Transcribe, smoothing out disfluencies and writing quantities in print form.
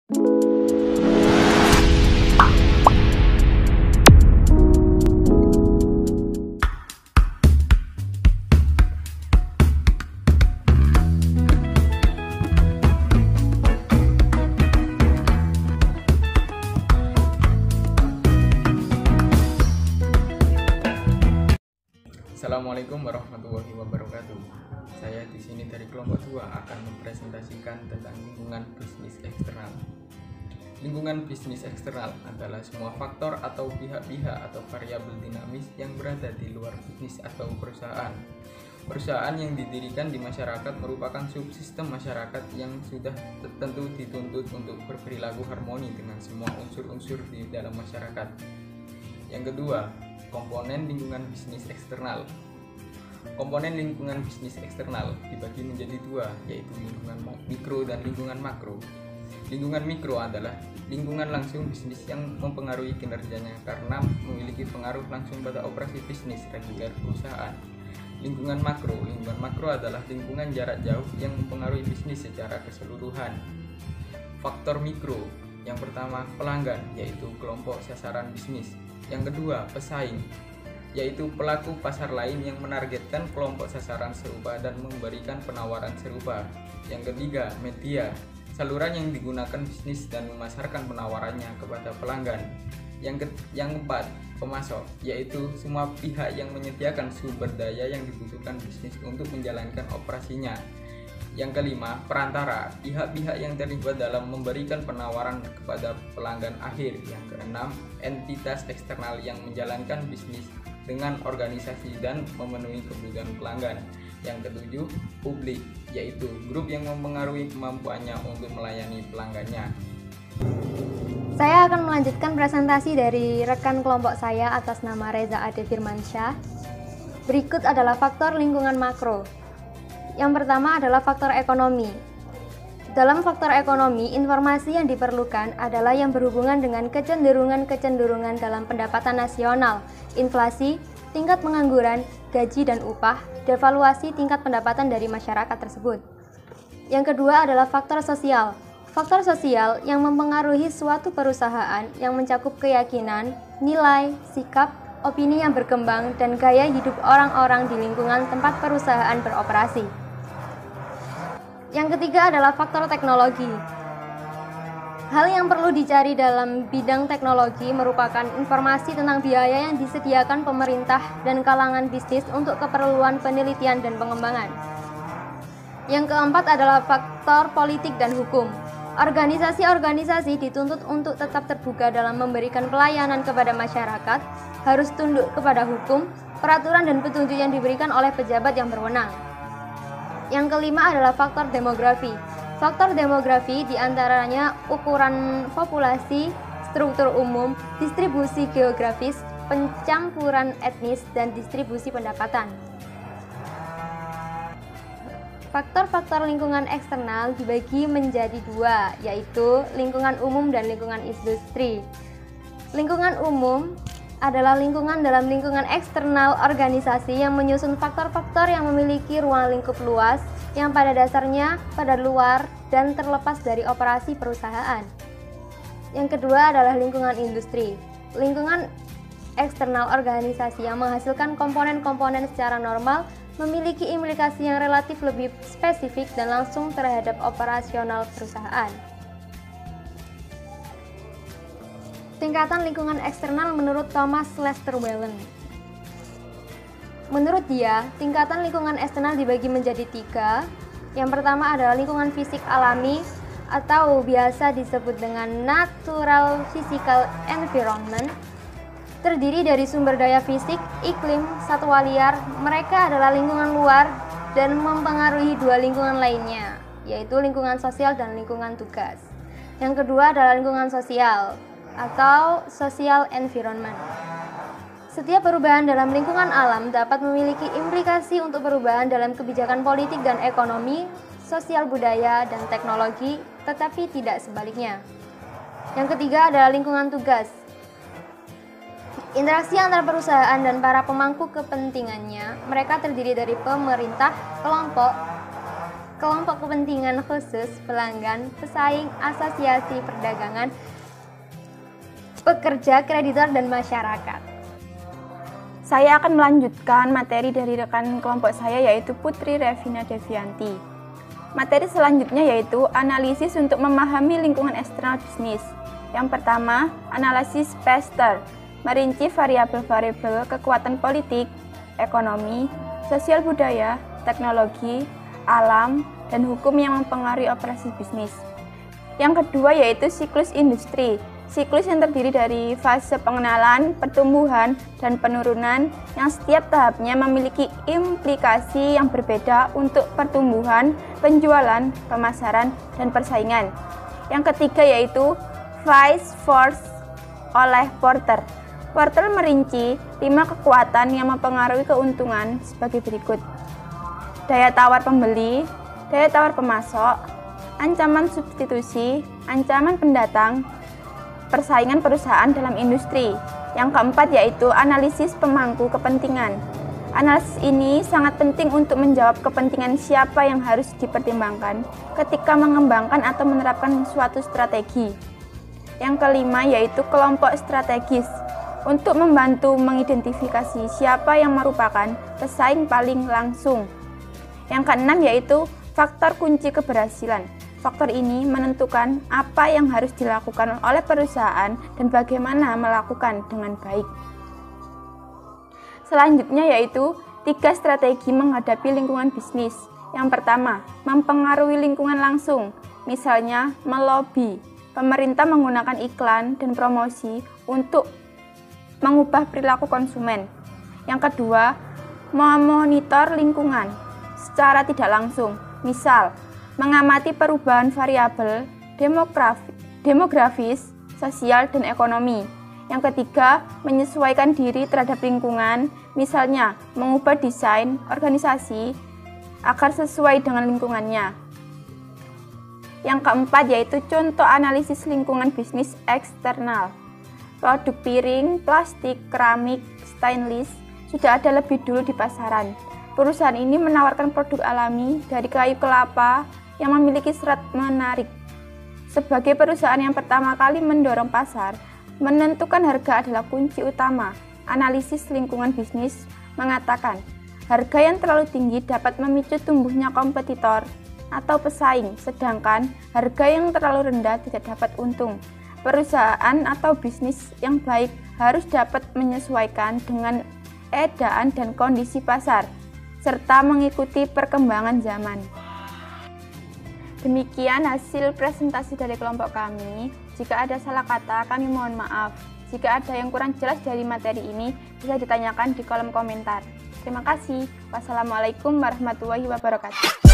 Assalamualaikum warahmatullahi wabarakatuh. Saya di sini dari kelompok 2 akan mempresentasikan tentang lingkungan bisnis eksternal. Lingkungan bisnis eksternal adalah semua faktor atau pihak-pihak atau variabel dinamis yang berada di luar bisnis atau perusahaan. Perusahaan yang didirikan di masyarakat merupakan subsistem masyarakat yang sudah tentu dituntut untuk berperilaku harmoni dengan semua unsur-unsur di dalam masyarakat. Yang kedua, komponen lingkungan bisnis eksternal. Komponen lingkungan bisnis eksternal dibagi menjadi dua, yaitu lingkungan mikro dan lingkungan makro. Lingkungan mikro adalah lingkungan langsung bisnis yang mempengaruhi kinerjanya karena memiliki pengaruh langsung pada operasi bisnis reguler perusahaan. Lingkungan makro adalah lingkungan jarak jauh yang mempengaruhi bisnis secara keseluruhan. Faktor mikro, yang pertama pelanggan, yaitu kelompok sasaran bisnis. Yang kedua, pesaing, yaitu pelaku pasar lain yang menargetkan kelompok sasaran serupa dan memberikan penawaran serupa. Yang ketiga, media, saluran yang digunakan bisnis dan memasarkan penawarannya kepada pelanggan. Yang keempat, pemasok, yaitu semua pihak yang menyediakan sumber daya yang dibutuhkan bisnis untuk menjalankan operasinya. Yang kelima, perantara, pihak-pihak yang terlibat dalam memberikan penawaran kepada pelanggan akhir. Yang keenam, entitas eksternal yang menjalankan bisnis dengan organisasi dan memenuhi kebutuhan pelanggan. Yang ketujuh, publik, yaitu grup yang mempengaruhi kemampuannya untuk melayani pelanggannya. Saya akan melanjutkan presentasi dari rekan kelompok saya atas nama Reza Ade Firmansyah. Berikut adalah faktor lingkungan makro. Yang pertama adalah faktor ekonomi. Dalam faktor ekonomi, informasi yang diperlukan adalah yang berhubungan dengan kecenderungan-kecenderungan dalam pendapatan nasional, inflasi, tingkat pengangguran, gaji dan upah, devaluasi tingkat pendapatan dari masyarakat tersebut. Yang kedua adalah faktor sosial. Faktor sosial yang mempengaruhi suatu perusahaan yang mencakup keyakinan, nilai, sikap, opini yang berkembang, dan gaya hidup orang-orang di lingkungan tempat perusahaan beroperasi. Yang ketiga adalah faktor teknologi. Hal yang perlu dicari dalam bidang teknologi merupakan informasi tentang biaya yang disediakan pemerintah dan kalangan bisnis untuk keperluan penelitian dan pengembangan. Yang keempat adalah faktor politik dan hukum. Organisasi-organisasi dituntut untuk tetap terbuka dalam memberikan pelayanan kepada masyarakat, harus tunduk kepada hukum, peraturan dan petunjuk yang diberikan oleh pejabat yang berwenang. Yang kelima adalah faktor demografi. Faktor demografi diantaranya ukuran populasi, struktur umum, distribusi geografis, pencampuran etnis, dan distribusi pendapatan. Faktor-faktor lingkungan eksternal dibagi menjadi dua, yaitu lingkungan umum dan lingkungan industri. Lingkungan umum adalah lingkungan dalam lingkungan eksternal organisasi yang menyusun faktor-faktor yang memiliki ruang lingkup luas yang pada dasarnya pada luar dan terlepas dari operasi perusahaan. Yang kedua adalah lingkungan industri. Lingkungan eksternal organisasi yang menghasilkan komponen-komponen secara normal memiliki implikasi yang relatif lebih spesifik dan langsung terhadap operasional perusahaan. Tingkatan lingkungan eksternal menurut Thomas Lester Whelan. Menurut dia, tingkatan lingkungan eksternal dibagi menjadi tiga. Yang pertama adalah lingkungan fisik alami atau biasa disebut dengan natural physical environment. Terdiri dari sumber daya fisik, iklim, satwa liar. Mereka adalah lingkungan luar dan mempengaruhi dua lingkungan lainnya, yaitu lingkungan sosial dan lingkungan tugas. Yang kedua adalah lingkungan sosial atau social environment. Setiap perubahan dalam lingkungan alam dapat memiliki implikasi untuk perubahan dalam kebijakan politik dan ekonomi, sosial budaya, dan teknologi, tetapi tidak sebaliknya. Yang ketiga adalah lingkungan tugas. Interaksi antar perusahaan dan para pemangku kepentingannya, mereka terdiri dari pemerintah, kelompok kelompok kepentingan khusus, pelanggan, pesaing, asosiasi perdagangan, pekerja, kreditor, dan masyarakat. Saya akan melanjutkan materi dari rekan kelompok saya yaitu Putri Revina Devianti. Materi selanjutnya yaitu analisis untuk memahami lingkungan eksternal bisnis. Yang pertama, analisis Pasteur, merinci variabel-variabel kekuatan politik, ekonomi, sosial budaya, teknologi, alam, dan hukum yang mempengaruhi operasi bisnis. Yang kedua yaitu siklus industri. Siklus yang terdiri dari fase pengenalan, pertumbuhan, dan penurunan yang setiap tahapnya memiliki implikasi yang berbeda untuk pertumbuhan, penjualan, pemasaran, dan persaingan. Yang ketiga yaitu Vice Force oleh Porter. Porter merinci 5 kekuatan yang mempengaruhi keuntungan sebagai berikut. Daya tawar pembeli, daya tawar pemasok, ancaman substitusi, ancaman pendatang, persaingan perusahaan dalam industri. Yang keempat yaitu analisis pemangku kepentingan. Analisis ini sangat penting untuk menjawab kepentingan siapa yang harus dipertimbangkan ketika mengembangkan atau menerapkan suatu strategi. Yang kelima yaitu kelompok strategis, untuk membantu mengidentifikasi siapa yang merupakan pesaing paling langsung. Yang keenam yaitu faktor kunci keberhasilan. Faktor ini menentukan apa yang harus dilakukan oleh perusahaan dan bagaimana melakukan dengan baik. Selanjutnya yaitu 3 strategi menghadapi lingkungan bisnis. Yang pertama, mempengaruhi lingkungan langsung, misalnya melobi. Pemerintah menggunakan iklan dan promosi untuk mengubah perilaku konsumen. Yang kedua, memonitor lingkungan secara tidak langsung, misal mengamati perubahan variabel demografis, sosial, dan ekonomi. Yang ketiga, menyesuaikan diri terhadap lingkungan, misalnya mengubah desain organisasi agar sesuai dengan lingkungannya. Yang keempat yaitu contoh analisis lingkungan bisnis eksternal. Produk piring, plastik, keramik, stainless sudah ada lebih dulu di pasaran. Perusahaan ini menawarkan produk alami dari kayu kelapa yang memiliki serat menarik. Sebagai perusahaan yang pertama kali mendorong pasar, menentukan harga adalah kunci utama. Analisis lingkungan bisnis mengatakan, harga yang terlalu tinggi dapat memicu tumbuhnya kompetitor atau pesaing, sedangkan harga yang terlalu rendah tidak dapat untung. Perusahaan atau bisnis yang baik harus dapat menyesuaikan dengan keadaan dan kondisi pasar, serta mengikuti perkembangan zaman. Demikian hasil presentasi dari kelompok kami. Jika ada salah kata, kami mohon maaf. Jika ada yang kurang jelas dari materi ini, bisa ditanyakan di kolom komentar. Terima kasih. Wassalamualaikum warahmatullahi wabarakatuh.